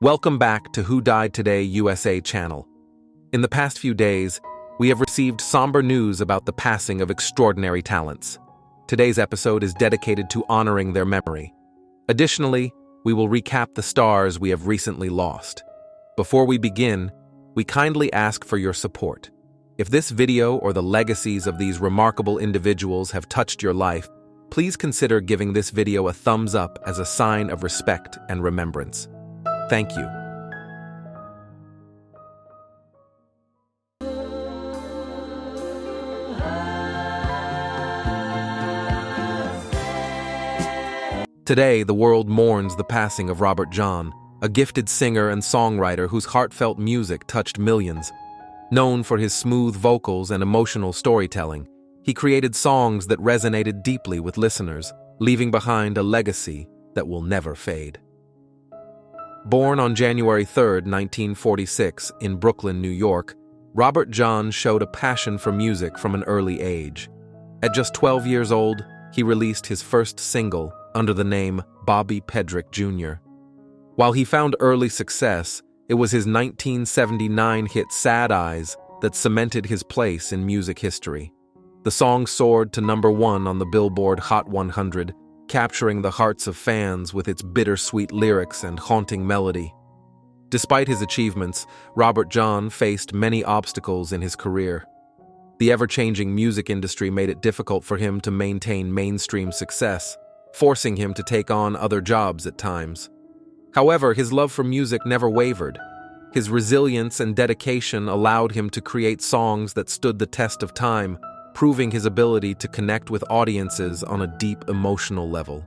Welcome back to Who Died Today USA channel. In the past few days, we have received somber news about the passing of extraordinary talents. Today's episode is dedicated to honoring their memory. Additionally, we will recap the stars we have recently lost. Before we begin, we kindly ask for your support. If this video or the legacies of these remarkable individuals have touched your life, please consider giving this video a thumbs up as a sign of respect and remembrance. Thank you. Today, the world mourns the passing of Robert John, a gifted singer and songwriter whose heartfelt music touched millions. Known for his smooth vocals and emotional storytelling, he created songs that resonated deeply with listeners, leaving behind a legacy that will never fade. Born on January 3, 1946, in Brooklyn, New York, Robert John showed a passion for music from an early age. At just 12 years old, he released his first single under the name Bobby Pedrick Jr. While he found early success, it was his 1979 hit Sad Eyes that cemented his place in music history. The song soared to #1 on the Billboard Hot 100, capturing the hearts of fans with its bittersweet lyrics and haunting melody. Despite his achievements, Robert John faced many obstacles in his career. The ever-changing music industry made it difficult for him to maintain mainstream success, forcing him to take on other jobs at times. However, his love for music never wavered. His resilience and dedication allowed him to create songs that stood the test of time, proving his ability to connect with audiences on a deep emotional level.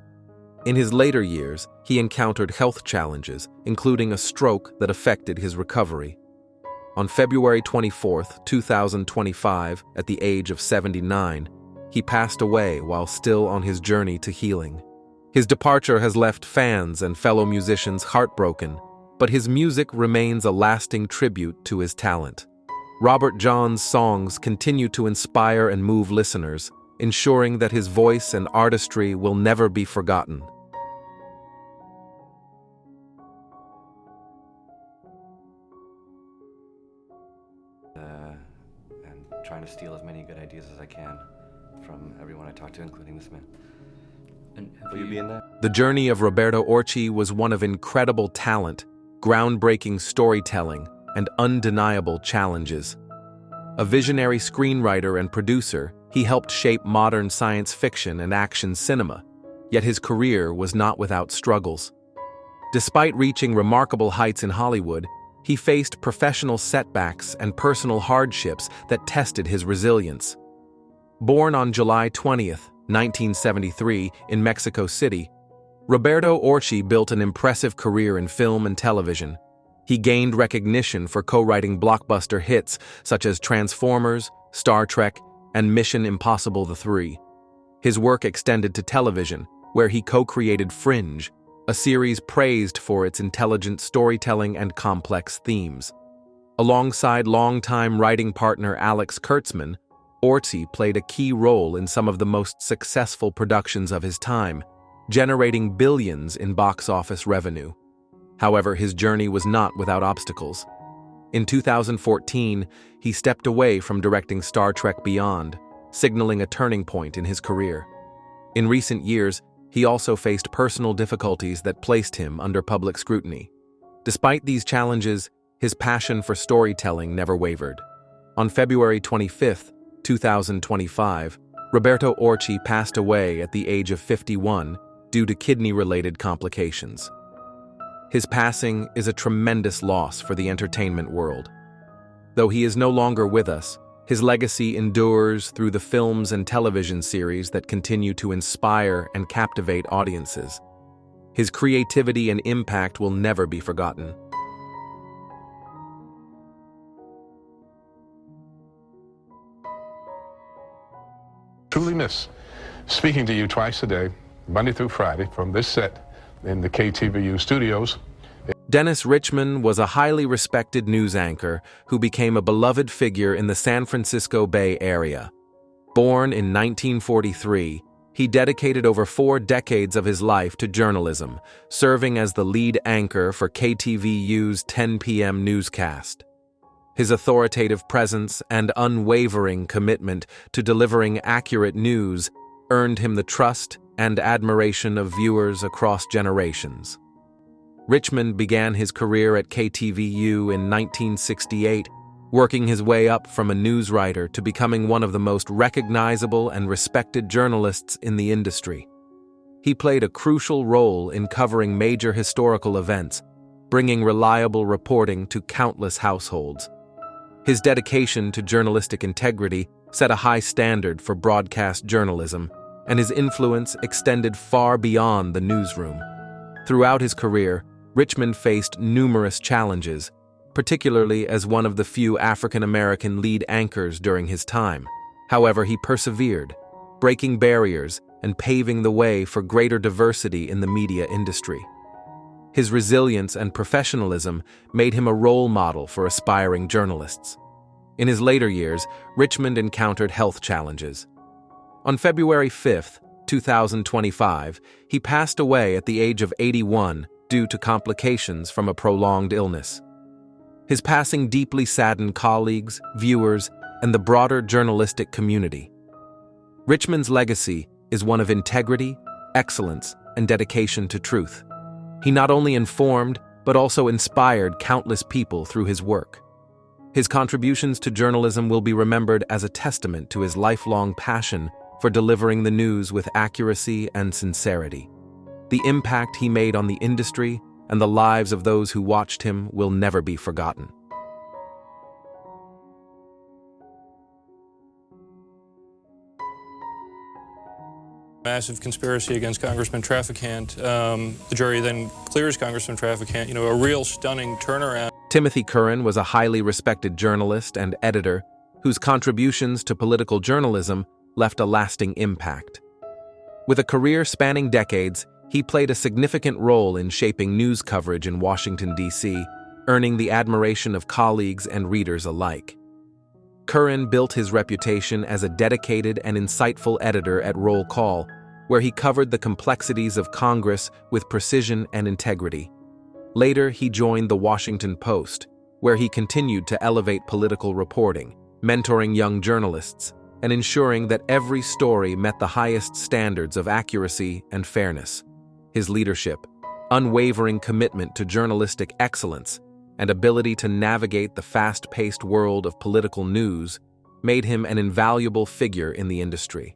In his later years, he encountered health challenges, including a stroke that affected his recovery. On February 24, 2025, at the age of 79, he passed away while still on his journey to healing. His departure has left fans and fellow musicians heartbroken, but his music remains a lasting tribute to his talent. Robert John's songs continue to inspire and move listeners, ensuring that his voice and artistry will never be forgotten. And trying to steal as many good ideas as I can from everyone I talk to, including this man. And will you be in that? The journey of Roberto Orci was one of incredible talent, groundbreaking storytelling, and undeniable challenges. A visionary screenwriter and producer, he helped shape modern science fiction and action cinema, yet his career was not without struggles. Despite reaching remarkable heights in Hollywood, he faced professional setbacks and personal hardships that tested his resilience. Born on July 20, 1973, in Mexico City, Roberto Orci built an impressive career in film and television. He gained recognition for co-writing blockbuster hits such as Transformers, Star Trek, and Mission Impossible 3. His work extended to television, where he co-created Fringe, a series praised for its intelligent storytelling and complex themes. Alongside longtime writing partner Alex Kurtzman, Orci played a key role in some of the most successful productions of his time, generating billions in box office revenue. However, his journey was not without obstacles. In 2014, he stepped away from directing Star Trek Beyond, signaling a turning point in his career. In recent years, he also faced personal difficulties that placed him under public scrutiny. Despite these challenges, his passion for storytelling never wavered. On February 25, 2025, Roberto Orci passed away at the age of 51 due to kidney-related complications. His passing is a tremendous loss for the entertainment world. Though he is no longer with us, his legacy endures through the films and television series that continue to inspire and captivate audiences. His creativity and impact will never be forgotten. Truly miss speaking to you twice a day, Monday through Friday, from this set in the KTVU studios. Dennis Richmond was a highly respected news anchor who became a beloved figure in the San Francisco Bay Area. Born in 1943, He dedicated over 4 decades of his life to journalism, serving as the lead anchor for KTVU's 10 p.m. newscast. His authoritative presence and unwavering commitment to delivering accurate news earned him the trust and admiration of viewers across generations. Richmond began his career at KTVU in 1968, working his way up from a news writer to becoming one of the most recognizable and respected journalists in the industry. He played a crucial role in covering major historical events, bringing reliable reporting to countless households. His dedication to journalistic integrity set a high standard for broadcast journalism, and his influence extended far beyond the newsroom. Throughout his career, Richmond faced numerous challenges, particularly as one of the few African-American lead anchors during his time. However, he persevered, breaking barriers and paving the way for greater diversity in the media industry. His resilience and professionalism made him a role model for aspiring journalists. In his later years, Richmond encountered health challenges. On February 5, 2025, he passed away at the age of 81 due to complications from a prolonged illness. His passing deeply saddened colleagues, viewers, and the broader journalistic community. Richmond's legacy is one of integrity, excellence, and dedication to truth. He not only informed, but also inspired countless people through his work. His contributions to journalism will be remembered as a testament to his lifelong passion for delivering the news with accuracy and sincerity. The impact he made on the industry and the lives of those who watched him will never be forgotten. Massive conspiracy against Congressman Trafficant. The jury then clears Congressman Trafficant. A real stunning turnaround. Timothy Curran was a highly respected journalist and editor whose contributions to political journalism left a lasting impact. With a career spanning decades, he played a significant role in shaping news coverage in Washington, D.C., earning the admiration of colleagues and readers alike. Curran built his reputation as a dedicated and insightful editor at Roll Call, where he covered the complexities of Congress with precision and integrity. Later, he joined The Washington Post, where he continued to elevate political reporting, mentoring young journalists, and ensuring that every story met the highest standards of accuracy and fairness. His leadership, unwavering commitment to journalistic excellence, and ability to navigate the fast-paced world of political news made him an invaluable figure in the industry.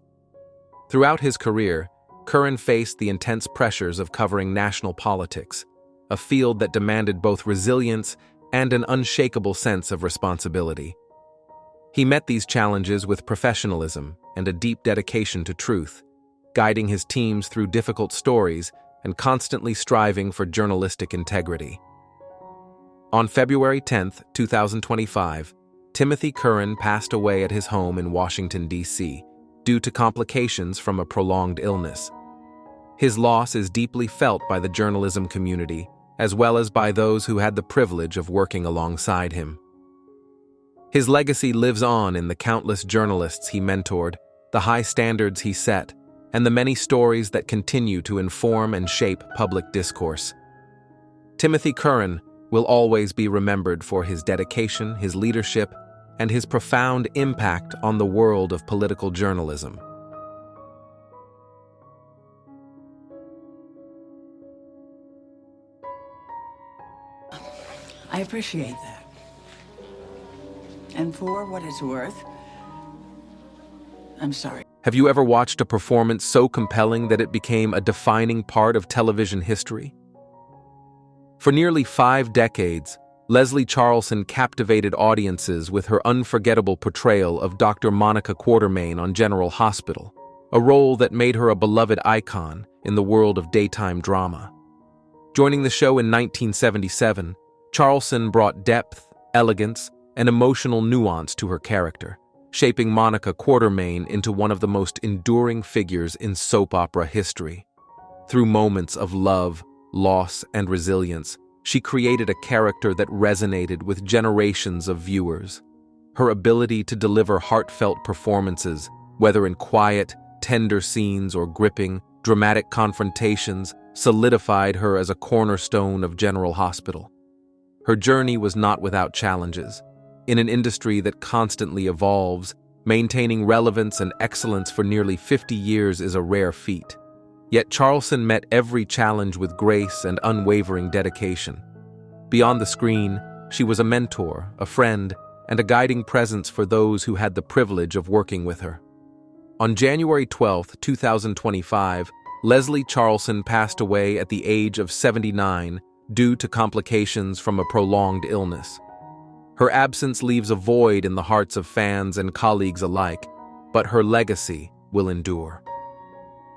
Throughout his career, Curran faced the intense pressures of covering national politics, a field that demanded both resilience and an unshakable sense of responsibility. He met these challenges with professionalism and a deep dedication to truth, guiding his teams through difficult stories and constantly striving for journalistic integrity. On February 10, 2025, Timothy Curran passed away at his home in Washington, D.C., due to complications from a prolonged illness. His loss is deeply felt by the journalism community, as well as by those who had the privilege of working alongside him. His legacy lives on in the countless journalists he mentored, the high standards he set, and the many stories that continue to inform and shape public discourse. Timothy Curran will always be remembered for his dedication, his leadership, and his profound impact on the world of political journalism. I appreciate that. And for what it's worth, I'm sorry. Have you ever watched a performance so compelling that it became a defining part of television history? For nearly 5 decades, Leslie Charleson captivated audiences with her unforgettable portrayal of Dr. Monica Quartermaine on General Hospital, a role that made her a beloved icon in the world of daytime drama. Joining the show in 1977, Charleson brought depth, elegance, and emotional nuance to her character, shaping Monica Quartermaine into one of the most enduring figures in soap opera history. Through moments of love, loss, and resilience, she created a character that resonated with generations of viewers. Her ability to deliver heartfelt performances, whether in quiet, tender scenes or gripping, dramatic confrontations solidified her as a cornerstone of General Hospital. Her journey was not without challenges. In an industry that constantly evolves, maintaining relevance and excellence for nearly 50 years is a rare feat. Yet Charleson met every challenge with grace and unwavering dedication. Beyond the screen, she was a mentor, a friend, and a guiding presence for those who had the privilege of working with her. On January 12, 2025, Leslie Charleson passed away at the age of 79 due to complications from a prolonged illness. Her absence leaves a void in the hearts of fans and colleagues alike, but her legacy will endure.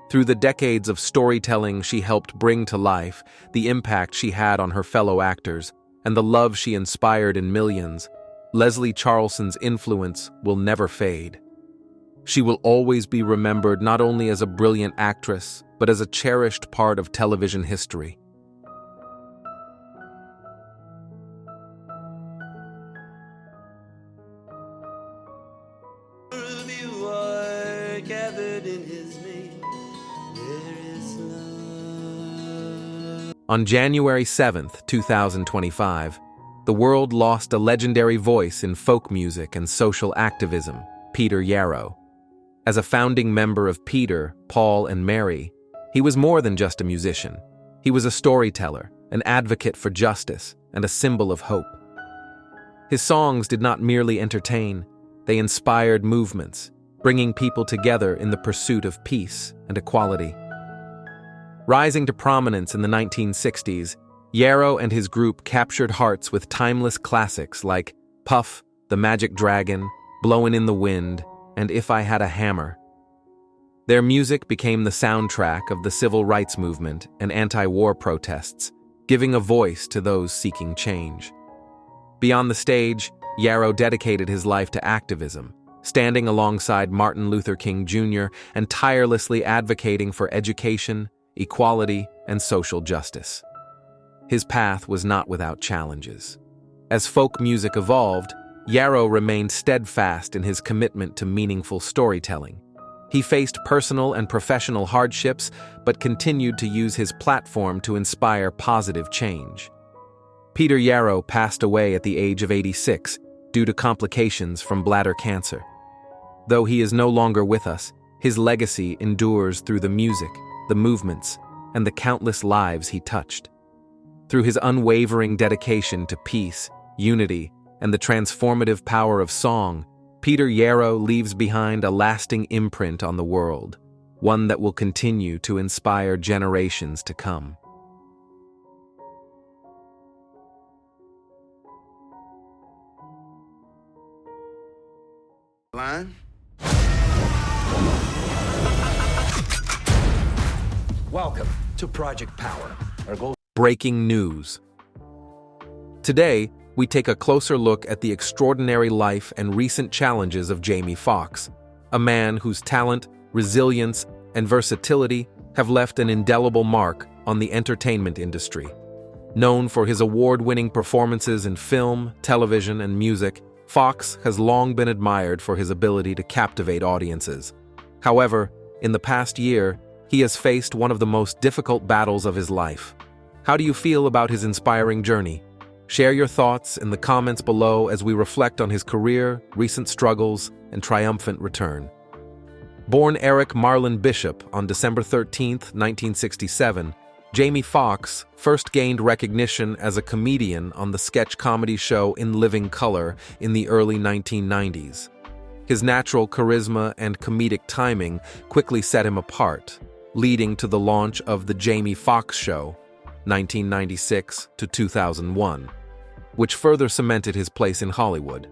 Through the decades of storytelling she helped bring to life, the impact she had on her fellow actors, and the love she inspired in millions, Leslie Charleson's influence will never fade. She will always be remembered not only as a brilliant actress, but as a cherished part of television history. On January 7, 2025, the world lost a legendary voice in folk music and social activism, Peter Yarrow. As a founding member of Peter, Paul, and Mary, he was more than just a musician. He was a storyteller, an advocate for justice, and a symbol of hope. His songs did not merely entertain, they inspired movements, bringing people together in the pursuit of peace and equality. Rising to prominence in the 1960s, Yarrow and his group captured hearts with timeless classics like Puff, The Magic Dragon, Blowin' in the Wind, and If I Had a Hammer. Their music became the soundtrack of the civil rights movement and anti-war protests, giving a voice to those seeking change. Beyond the stage, Yarrow dedicated his life to activism, standing alongside Martin Luther King Jr. and tirelessly advocating for education, equality, and social justice. His path was not without challenges. As folk music evolved, Yarrow remained steadfast in his commitment to meaningful storytelling. He faced personal and professional hardships, but continued to use his platform to inspire positive change. Peter Yarrow passed away at the age of 86 due to complications from bladder cancer. Though he is no longer with us, his legacy endures through the music, the movements, and the countless lives he touched. Through his unwavering dedication to peace, unity, and the transformative power of song, Peter Yarrow leaves behind a lasting imprint on the world, one that will continue to inspire generations to come. Line. Welcome to Project Power. Our goal. Breaking news. Today, we take a closer look at the extraordinary life and recent challenges of Jamie Foxx, a man whose talent, resilience, and versatility have left an indelible mark on the entertainment industry. Known for his award-winning performances in film, television, and music, Foxx has long been admired for his ability to captivate audiences. However, in the past year, he has faced one of the most difficult battles of his life. How do you feel about his inspiring journey? Share your thoughts in the comments below as we reflect on his career, recent struggles, and triumphant return. Born Eric Marlon Bishop on December 13, 1967, Jamie Foxx first gained recognition as a comedian on the sketch comedy show In Living Color in the early 1990s. His natural charisma and comedic timing quickly set him apart, leading to the launch of The Jamie Foxx Show, 1996 to 2001, which further cemented his place in Hollywood.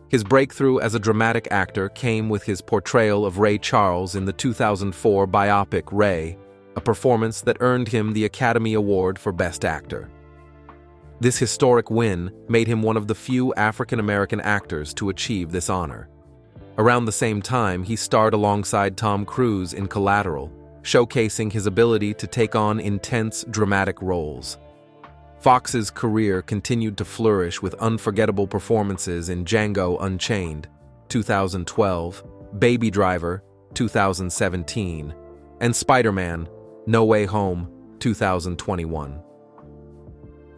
His breakthrough as a dramatic actor came with his portrayal of Ray Charles in the 2004 biopic Ray, a performance that earned him the Academy Award for Best Actor. This historic win made him one of the few African-American actors to achieve this honor. Around the same time, he starred alongside Tom Cruise in Collateral, showcasing his ability to take on intense, dramatic roles. Foxx's career continued to flourish with unforgettable performances in Django Unchained, 2012, Baby Driver, 2017, and Spider-Man: No Way Home, 2021.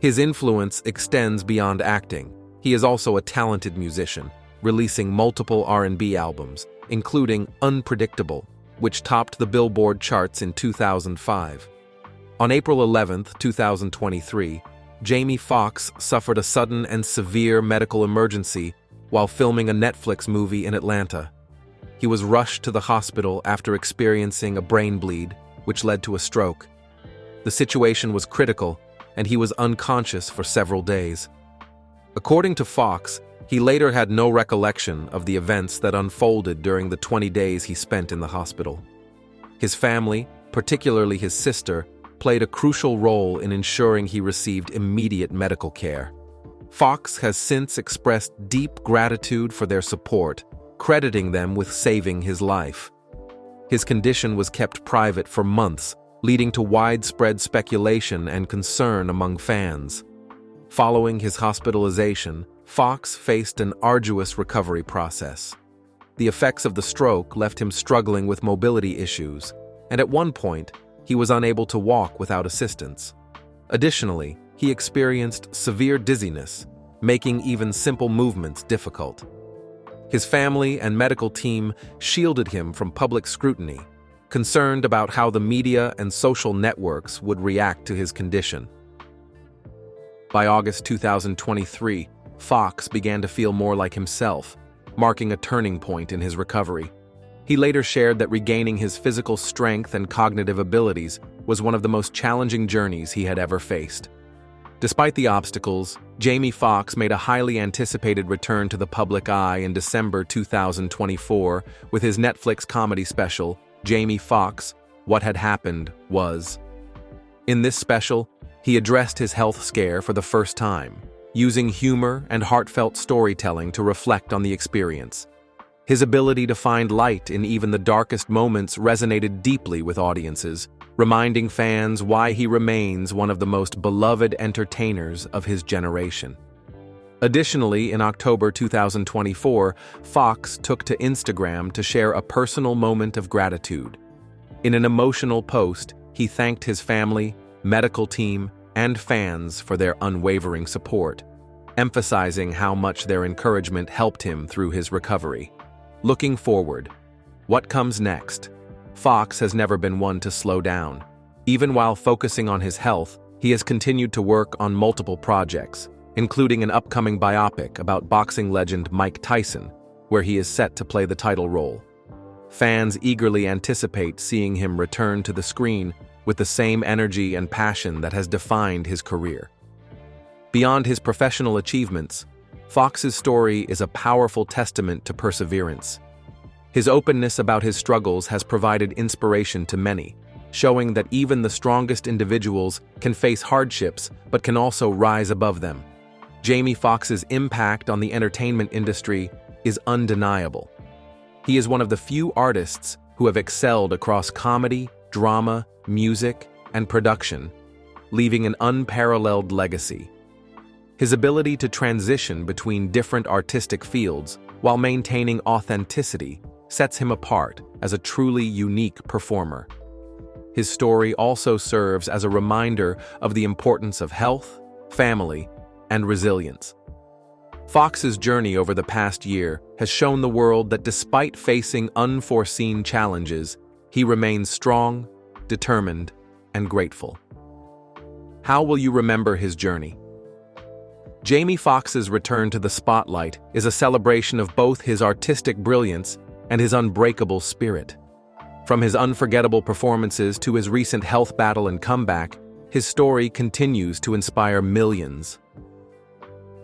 His influence extends beyond acting. He is also a talented musician, releasing multiple R&B albums, including Unpredictable, which topped the Billboard charts in 2005. On April 11, 2023, Jamie Foxx suffered a sudden and severe medical emergency while filming a Netflix movie in Atlanta. He was rushed to the hospital after experiencing a brain bleed, which led to a stroke. The situation was critical, and he was unconscious for several days. According to Foxx, he later had no recollection of the events that unfolded during the 20 days he spent in the hospital. His family, particularly his sister, played a crucial role in ensuring he received immediate medical care. Foxx has since expressed deep gratitude for their support, crediting them with saving his life. His condition was kept private for months, leading to widespread speculation and concern among fans. Following his hospitalization, Foxx faced an arduous recovery process. The effects of the stroke left him struggling with mobility issues, and at one point, he was unable to walk without assistance. Additionally, he experienced severe dizziness, making even simple movements difficult. His family and medical team shielded him from public scrutiny, concerned about how the media and social networks would react to his condition. By August 2023, Foxx began to feel more like himself, marking a turning point in his recovery. He later shared that regaining his physical strength and cognitive abilities was one of the most challenging journeys he had ever faced. Despite the obstacles, Jamie Foxx made a highly anticipated return to the public eye in December 2024 with his Netflix comedy special, Jamie Foxx: What Had Happened Was. In this special, he addressed his health scare for the first time, using humor and heartfelt storytelling to reflect on the experience. His ability to find light in even the darkest moments resonated deeply with audiences, reminding fans why he remains one of the most beloved entertainers of his generation. Additionally, in October 2024, Foxx took to Instagram to share a personal moment of gratitude. In an emotional post, he thanked his family, medical team, and fans for their unwavering support, emphasizing how much their encouragement helped him through his recovery. Looking forward, what comes next? Foxx has never been one to slow down. Even while focusing on his health, he has continued to work on multiple projects, including an upcoming biopic about boxing legend Mike Tyson, where he is set to play the title role. Fans eagerly anticipate seeing him return to the screen with the same energy and passion that has defined his career. Beyond his professional achievements, Foxx's story is a powerful testament to perseverance. His openness about his struggles has provided inspiration to many, showing that even the strongest individuals can face hardships but can also rise above them. Jamie Foxx's impact on the entertainment industry is undeniable. He is one of the few artists who have excelled across comedy, drama, music, and production, leaving an unparalleled legacy. His ability to transition between different artistic fields while maintaining authenticity sets him apart as a truly unique performer. His story also serves as a reminder of the importance of health, family, and resilience. Foxx's journey over the past year has shown the world that despite facing unforeseen challenges, he remains strong, determined, and grateful. How will you remember his journey? Jamie Foxx's return to the spotlight is a celebration of both his artistic brilliance and his unbreakable spirit. From his unforgettable performances to his recent health battle and comeback, his story continues to inspire millions.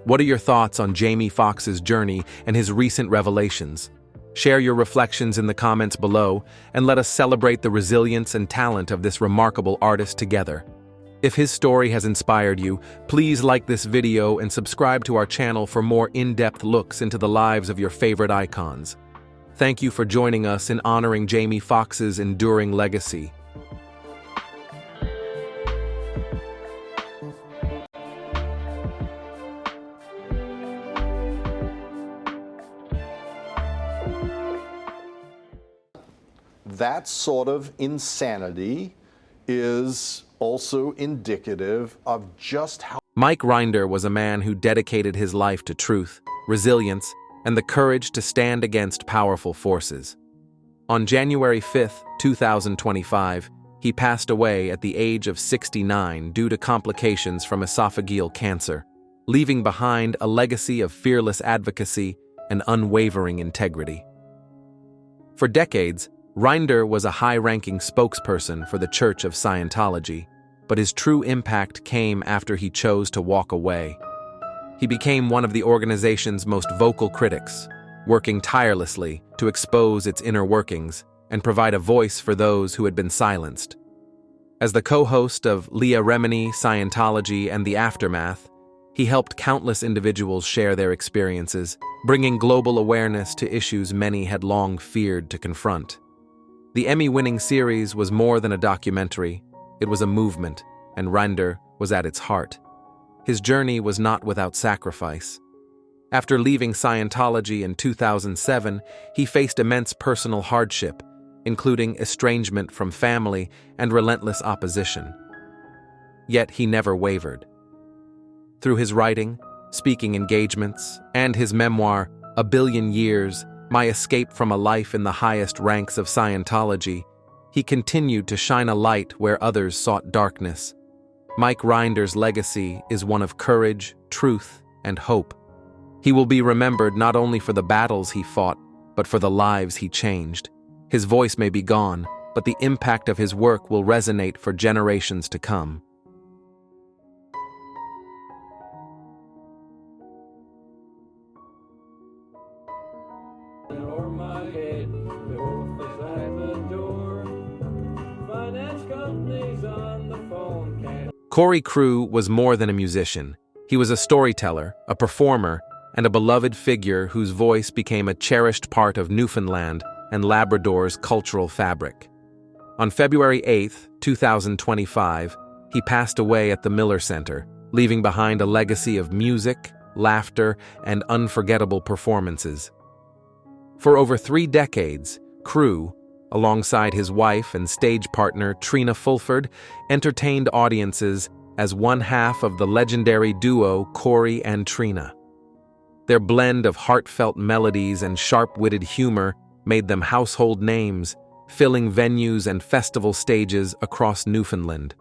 What are your thoughts on Jamie Foxx's journey and his recent revelations? Share your reflections in the comments below, and let us celebrate the resilience and talent of this remarkable artist together. If his story has inspired you, please like this video and subscribe to our channel for more in-depth looks into the lives of your favorite icons. Thank you for joining us in honoring Jamie Foxx's enduring legacy. that sort of insanity is also indicative of just how Mike Rinder was a man who dedicated his life to truth, resilience, and the courage to stand against powerful forces. On January 5, 2025, he passed away at the age of 69 due to complications from esophageal cancer, leaving behind a legacy of fearless advocacy and unwavering integrity. For decades, Rinder was a high-ranking spokesperson for the Church of Scientology, but his true impact came after he chose to walk away. He became one of the organization's most vocal critics, working tirelessly to expose its inner workings and provide a voice for those who had been silenced. As the co-host of Leah Remini, Scientology, and the Aftermath, he helped countless individuals share their experiences, bringing global awareness to issues many had long feared to confront. The Emmy-winning series was more than a documentary. It was a movement, and Rinder was at its heart. His journey was not without sacrifice. After leaving Scientology in 2007, he faced immense personal hardship, including estrangement from family and relentless opposition. Yet he never wavered. Through his writing, speaking engagements, and his memoir, A Billion Years, My Escape from a Life in the Highest Ranks of Scientology, he continued to shine a light where others sought darkness. Mike Rinder's legacy is one of courage, truth, and hope. He will be remembered not only for the battles he fought, but for the lives he changed. His voice may be gone, but the impact of his work will resonate for generations to come. Crewe was more than a musician. He was a storyteller, a performer, and a beloved figure whose voice became a cherished part of Newfoundland and Labrador's cultural fabric. On February 8, 2025, he passed away at the Miller Center, leaving behind a legacy of music, laughter, and unforgettable performances. For over 3 decades, Crewe, alongside his wife and stage partner Trina Fulford, entertained audiences as one half of the legendary duo Corey and Trina. Their blend of heartfelt melodies and sharp-witted humor made them household names, filling venues and festival stages across Newfoundland.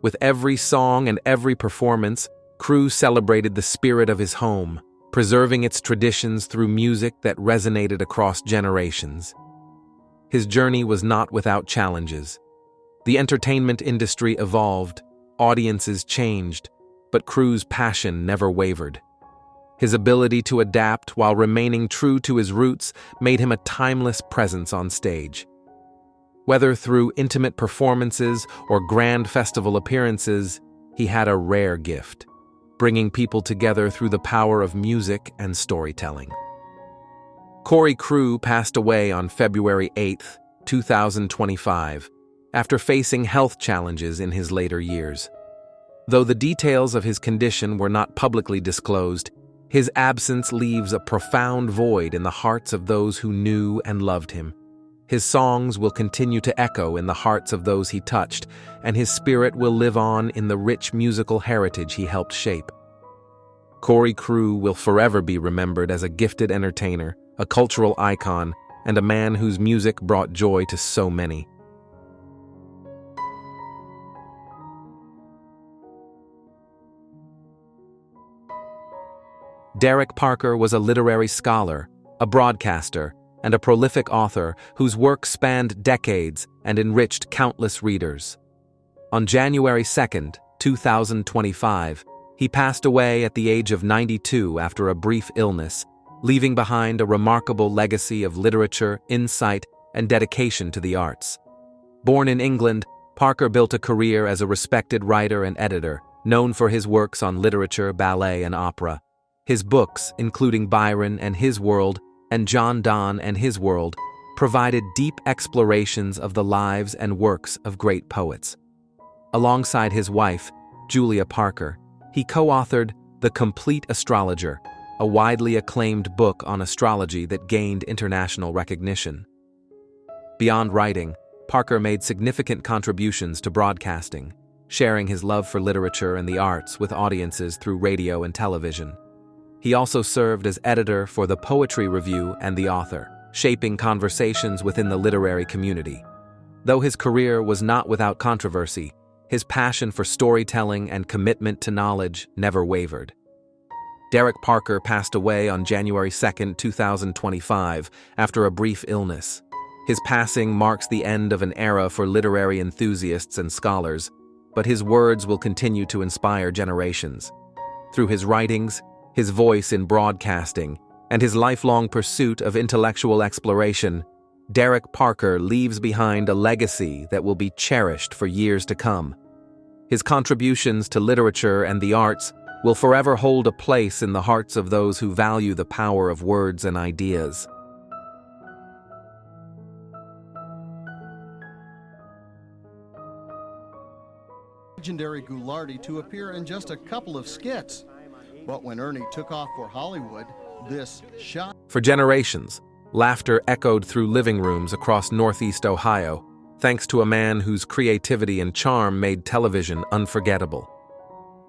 With every song and every performance, Crewe celebrated the spirit of his home, preserving its traditions through music that resonated across generations. His journey was not without challenges. The entertainment industry evolved, audiences changed, but Crewe's passion never wavered. His ability to adapt while remaining true to his roots made him a timeless presence on stage. Whether through intimate performances or grand festival appearances, he had a rare gift, bringing people together through the power of music and storytelling. Crewe passed away on February 8, 2025, after facing health challenges in his later years. Though the details of his condition were not publicly disclosed, his absence leaves a profound void in the hearts of those who knew and loved him. His songs will continue to echo in the hearts of those he touched, and his spirit will live on in the rich musical heritage he helped shape. Crewe will forever be remembered as a gifted entertainer, a cultural icon, and a man whose music brought joy to so many. Derek Parker was a literary scholar, a broadcaster, and a prolific author whose work spanned decades and enriched countless readers. On January 2, 2025, he passed away at the age of 92 after a brief illness, leaving behind a remarkable legacy of literature, insight, and dedication to the arts. Born in England, Parker built a career as a respected writer and editor, known for his works on literature, ballet, and opera. His books, including Byron and His World and John Donne and His World, provided deep explorations of the lives and works of great poets. Alongside his wife, Julia Parker, he co-authored The Complete Astrologer, a widely acclaimed book on astrology that gained international recognition. Beyond writing, Parker made significant contributions to broadcasting, sharing his love for literature and the arts with audiences through radio and television. He also served as editor for the Poetry Review and The Author, shaping conversations within the literary community. Though his career was not without controversy, his passion for storytelling and commitment to knowledge never wavered. Derek Parker passed away on January 2, 2025, after a brief illness. His passing marks the end of an era for literary enthusiasts and scholars, but his words will continue to inspire generations. Through his writings, his voice in broadcasting, and his lifelong pursuit of intellectual exploration, Derek Parker leaves behind a legacy that will be cherished for years to come. His contributions to literature and the arts will forever hold a place in the hearts of those who value the power of words and ideas. Legendary Ghoulardi to appear in just a couple of skits. But when Ernie took off for Hollywood, this shot. For generations, laughter echoed through living rooms across Northeast Ohio, thanks to a man whose creativity and charm made television unforgettable.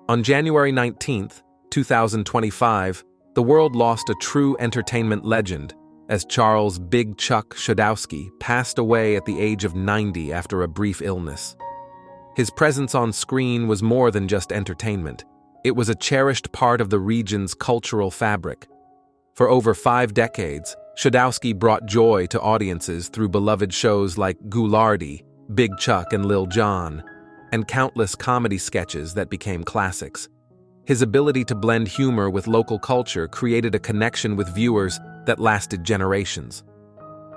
On January 19, 2025, the world lost a true entertainment legend as Charles "Big Chuck" Schodowski passed away at the age of 90 after a brief illness. His presence on screen was more than just entertainment. It was a cherished part of the region's cultural fabric. For over 5 decades, Schodowski brought joy to audiences through beloved shows like Ghoulardi, Big Chuck and Lil Jon, and countless comedy sketches that became classics. His ability to blend humor with local culture created a connection with viewers that lasted generations.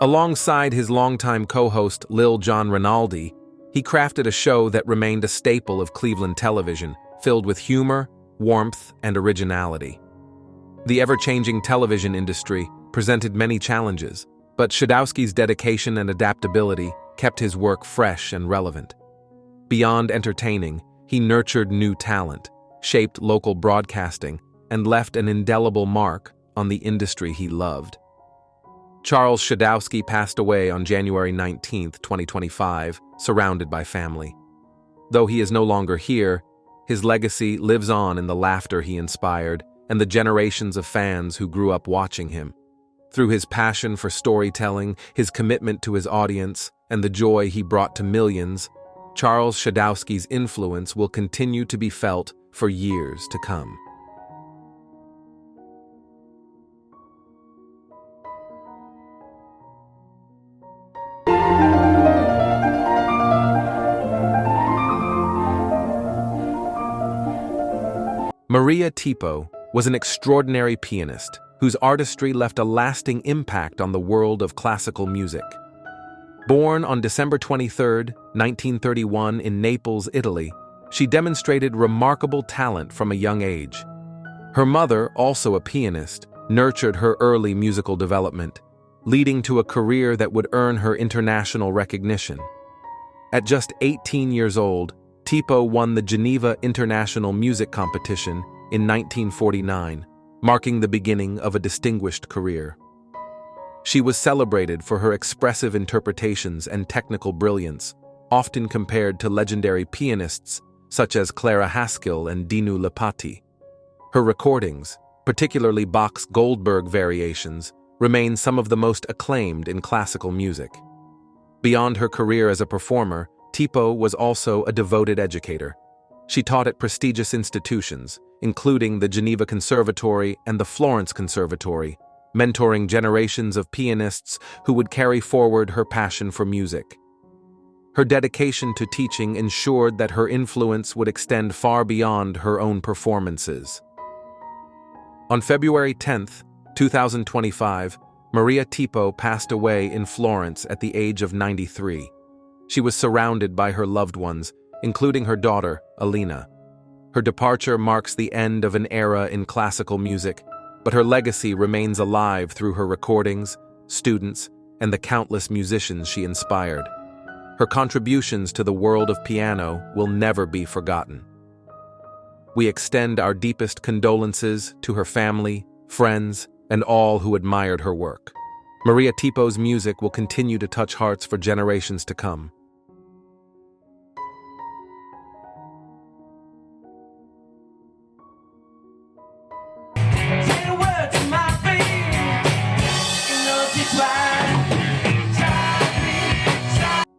Alongside his longtime co-host Lil Jon Rinaldi, he crafted a show that remained a staple of Cleveland television, filled with humor, warmth, and originality. The ever-changing television industry presented many challenges, but Schodowski's dedication and adaptability kept his work fresh and relevant. Beyond entertaining, he nurtured new talent, shaped local broadcasting, and left an indelible mark on the industry he loved. Charles Schodowski passed away on January 19, 2025, surrounded by family. Though he is no longer here, his legacy lives on in the laughter he inspired and the generations of fans who grew up watching him. Through his passion for storytelling, his commitment to his audience, and the joy he brought to millions, Charles Schodowski's influence will continue to be felt for years to come. Maria Tipo was an extraordinary pianist whose artistry left a lasting impact on the world of classical music. Born on December 23, 1931 in Naples, Italy, she demonstrated remarkable talent from a young age. Her mother, also a pianist, nurtured her early musical development, leading to a career that would earn her international recognition. At just 18 years old, Tipo won the Geneva International Music Competition in 1949, marking the beginning of a distinguished career. She was celebrated for her expressive interpretations and technical brilliance, often compared to legendary pianists such as Clara Haskell and Dinu Lipati. Her recordings, particularly Bach's Goldberg variations, remain some of the most acclaimed in classical music. Beyond her career as a performer, Tipo was also a devoted educator. She taught at prestigious institutions, including the Geneva Conservatory and the Florence Conservatory, mentoring generations of pianists who would carry forward her passion for music. Her dedication to teaching ensured that her influence would extend far beyond her own performances. On February 10, 2025, Maria Tipo passed away in Florence at the age of 93. She was surrounded by her loved ones, including her daughter, Alina. Her departure marks the end of an era in classical music, but her legacy remains alive through her recordings, students, and the countless musicians she inspired. Her contributions to the world of piano will never be forgotten. We extend our deepest condolences to her family, friends, and all who admired her work. Maria Tipo's music will continue to touch hearts for generations to come.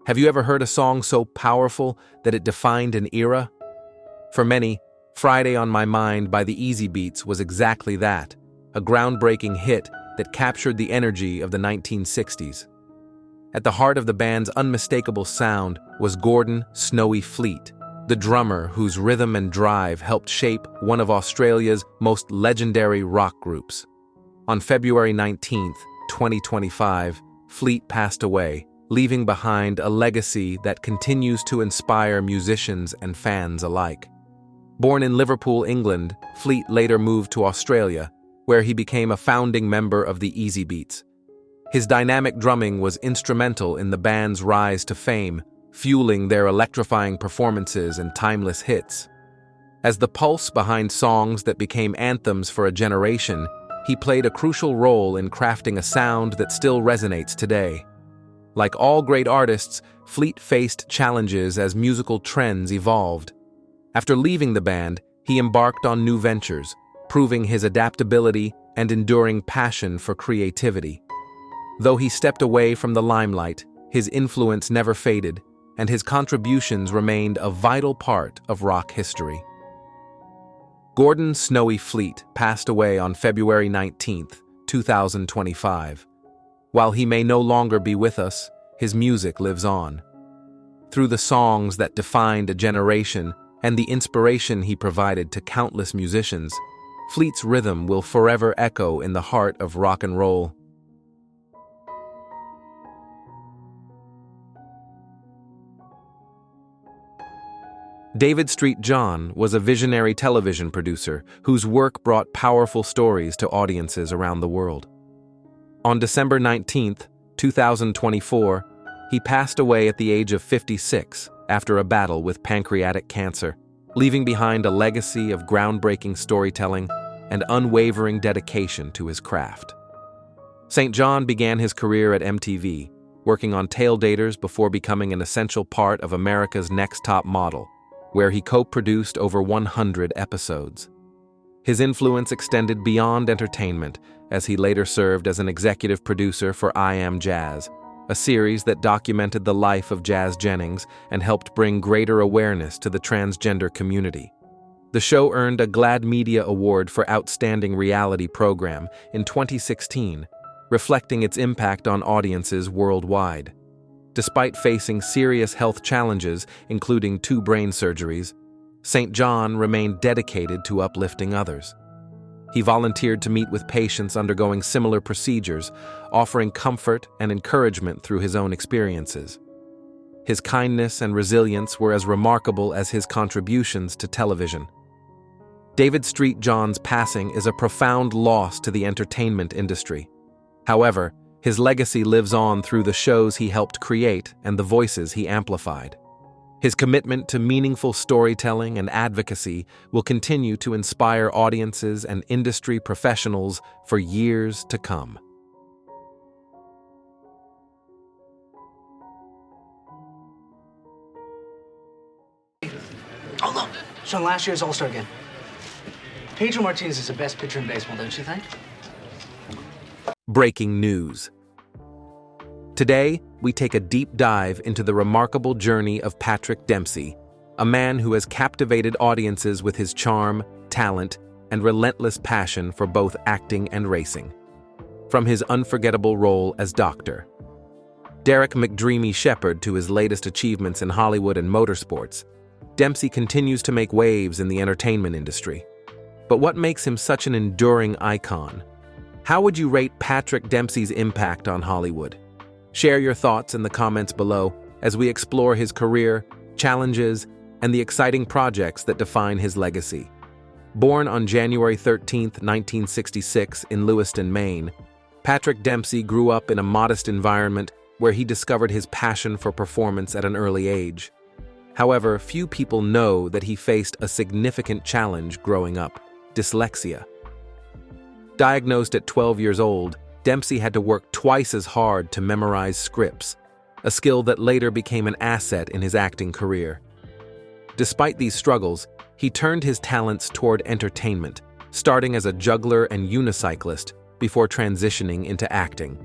Have you ever heard a song so powerful that it defined an era? For many, Friday on My Mind by the Easy Beats was exactly that, a groundbreaking hit that captured the energy of the 1960s. At the heart of the band's unmistakable sound was Gordon "Snowy" Fleet, the drummer whose rhythm and drive helped shape one of Australia's most legendary rock groups. On February 19, 2025, Fleet passed away, leaving behind a legacy that continues to inspire musicians and fans alike. Born in Liverpool, England, Fleet later moved to Australia, where he became a founding member of the Easy Beats. His dynamic drumming was instrumental in the band's rise to fame, fueling their electrifying performances and timeless hits. As the pulse behind songs that became anthems for a generation, he played a crucial role in crafting a sound that still resonates today. Like all great artists, Fleet faced challenges as musical trends evolved. After leaving the band, he embarked on new ventures, proving his adaptability and enduring passion for creativity. Though he stepped away from the limelight, his influence never faded, and his contributions remained a vital part of rock history. Gordon "Snowy" Fleet passed away on February 19, 2025. While he may no longer be with us, his music lives on. Through the songs that defined a generation and the inspiration he provided to countless musicians, Fleet's rhythm will forever echo in the heart of rock and roll. David Street John was a visionary television producer whose work brought powerful stories to audiences around the world. On December 19, 2024, he passed away at the age of 56 after a battle with pancreatic cancer, leaving behind a legacy of groundbreaking storytelling and unwavering dedication to his craft. St. John began his career at MTV, working on Taildaters before becoming an essential part of America's Next Top Model, where he co-produced over 100 episodes. His influence extended beyond entertainment, as he later served as an executive producer for I Am Jazz, a series that documented the life of Jazz Jennings and helped bring greater awareness to the transgender community. The show earned a GLAAD Media Award for Outstanding Reality Program in 2016, reflecting its impact on audiences worldwide. Despite facing serious health challenges, including 2 brain surgeries, St. John remained dedicated to uplifting others. He volunteered to meet with patients undergoing similar procedures, offering comfort and encouragement through his own experiences. His kindness and resilience were as remarkable as his contributions to television. David Street John's passing is a profound loss to the entertainment industry. However, his legacy lives on through the shows he helped create and the voices he amplified. His commitment to meaningful storytelling and advocacy will continue to inspire audiences and industry professionals for years to come. Oh, look! Showing last year's All-Star game. Pedro Martinez is the best pitcher in baseball, don't you think? Breaking news. Today, we take a deep dive into the remarkable journey of Patrick Dempsey, a man who has captivated audiences with his charm, talent, and relentless passion for both acting and racing. From his unforgettable role as Dr. Derek McDreamy Shepherd to his latest achievements in Hollywood and motorsports, Dempsey continues to make waves in the entertainment industry. But what makes him such an enduring icon? How would you rate Patrick Dempsey's impact on Hollywood? Share your thoughts in the comments below as we explore his career, challenges, and the exciting projects that define his legacy. Born on January 13, 1966 in Lewiston, Maine, Patrick Dempsey grew up in a modest environment where he discovered his passion for performance at an early age. However, few people know that he faced a significant challenge growing up: dyslexia. Diagnosed at 12 years old, Dempsey had to work twice as hard to memorize scripts, a skill that later became an asset in his acting career. Despite these struggles, he turned his talents toward entertainment, starting as a juggler and unicyclist before transitioning into acting.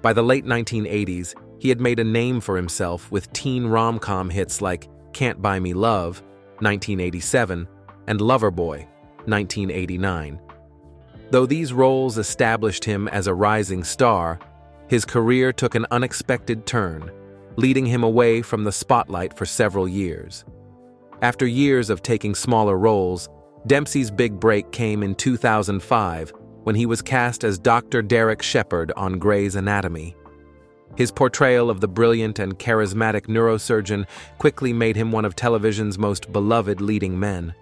By the late 1980s, he had made a name for himself with teen rom-com hits like Can't Buy Me Love, 1987, and Loverboy, 1989. Though these roles established him as a rising star, his career took an unexpected turn, leading him away from the spotlight for several years. After years of taking smaller roles, Dempsey's big break came in 2005 when he was cast as Dr. Derek Shepherd on Grey's Anatomy. His portrayal of the brilliant and charismatic neurosurgeon quickly made him one of television's most beloved leading men.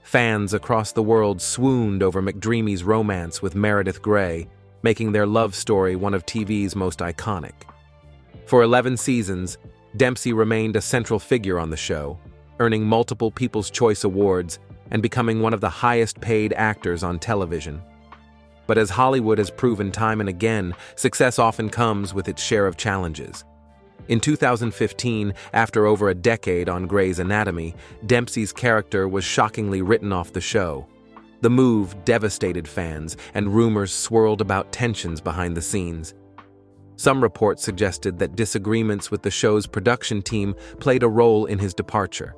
Fans across the world swooned over McDreamy's romance with Meredith Grey, making their love story one of TV's most iconic. For 11 seasons, Dempsey remained a central figure on the show, earning multiple People's Choice Awards and becoming one of the highest-paid actors on television. But as Hollywood has proven time and again, success often comes with its share of challenges. In 2015, after over a decade on Grey's Anatomy, Dempsey's character was shockingly written off the show. The move devastated fans, and rumors swirled about tensions behind the scenes. Some reports suggested that disagreements with the show's production team played a role in his departure.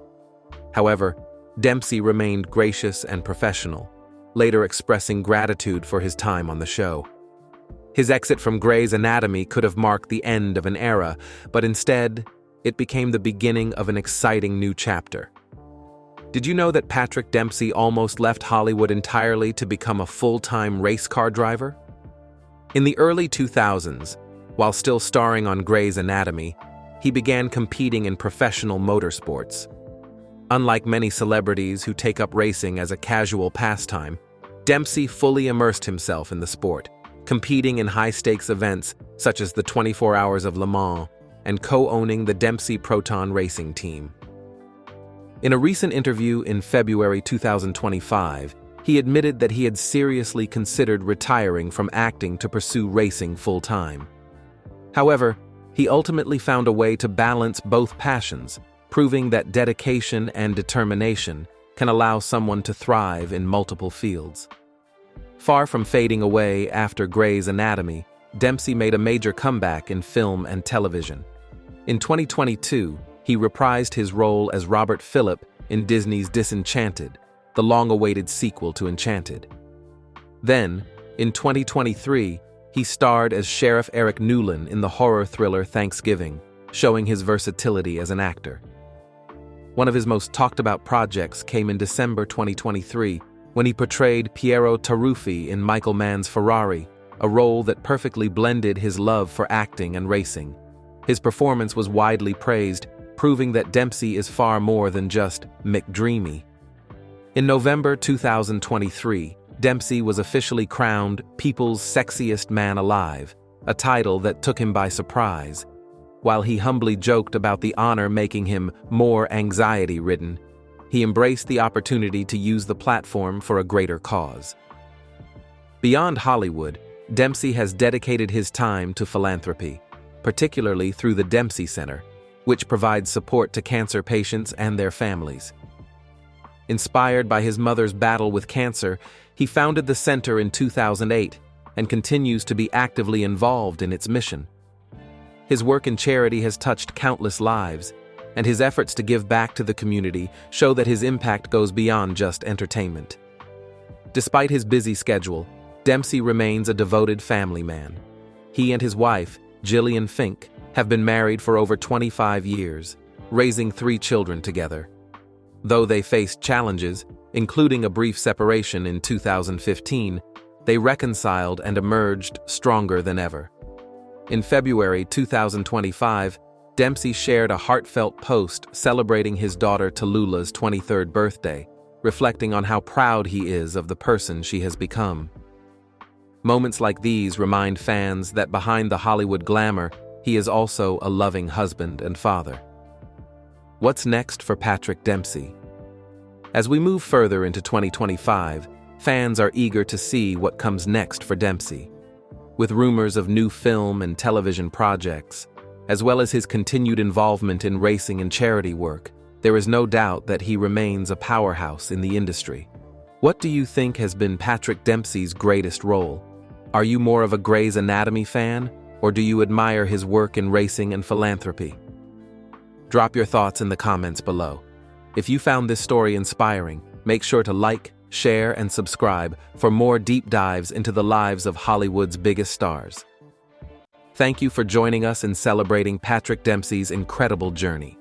However, Dempsey remained gracious and professional, later expressing gratitude for his time on the show. His exit from Grey's Anatomy could have marked the end of an era, but instead, it became the beginning of an exciting new chapter. Did you know that Patrick Dempsey almost left Hollywood entirely to become a full-time race car driver? In the early 2000s, while still starring on Grey's Anatomy, he began competing in professional motorsports. Unlike many celebrities who take up racing as a casual pastime, Dempsey fully immersed himself in the sport, competing in high-stakes events such as the 24 Hours of Le Mans and co-owning the Dempsey Proton racing team. In a recent interview in February 2025, he admitted that he had seriously considered retiring from acting to pursue racing full-time. However, he ultimately found a way to balance both passions, proving that dedication and determination can allow someone to thrive in multiple fields. Far from fading away after Grey's Anatomy, Dempsey made a major comeback in film and television. In 2022, he reprised his role as Robert Phillip in Disney's Disenchanted, the long-awaited sequel to Enchanted. Then, in 2023, he starred as Sheriff Eric Newland in the horror thriller Thanksgiving, showing his versatility as an actor. One of his most talked-about projects came in December 2023, when he portrayed Piero Taruffi in Michael Mann's Ferrari, a role that perfectly blended his love for acting and racing. His performance was widely praised, proving that Dempsey is far more than just McDreamy. In November 2023, Dempsey was officially crowned People's Sexiest Man Alive, a title that took him by surprise. While he humbly joked about the honor making him more anxiety-ridden, he embraced the opportunity to use the platform for a greater cause. Beyond Hollywood, Dempsey has dedicated his time to philanthropy, particularly through the Dempsey Center, which provides support to cancer patients and their families. Inspired by his mother's battle with cancer, he founded the center in 2008 and continues to be actively involved in its mission. His work in charity has touched countless lives, and his efforts to give back to the community show that his impact goes beyond just entertainment. Despite his busy schedule, Dempsey remains a devoted family man. He and his wife, Gillian Fink, have been married for over 25 years, raising 3 children together. Though they faced challenges, including a brief separation in 2015, they reconciled and emerged stronger than ever. In February 2025, Dempsey shared a heartfelt post celebrating his daughter Tallulah's 23rd birthday, reflecting on how proud he is of the person she has become. Moments like these remind fans that behind the Hollywood glamour, he is also a loving husband and father. What's next for Patrick Dempsey? As we move further into 2025, fans are eager to see what comes next for Dempsey. With rumors of new film and television projects, as well as his continued involvement in racing and charity work, there is no doubt that he remains a powerhouse in the industry. What do you think has been Patrick Dempsey's greatest role? Are you more of a Grey's Anatomy fan, or do you admire his work in racing and philanthropy? Drop your thoughts in the comments below. If you found this story inspiring, make sure to like, share, and subscribe for more deep dives into the lives of Hollywood's biggest stars. Thank you for joining us in celebrating Patrick Dempsey's incredible journey.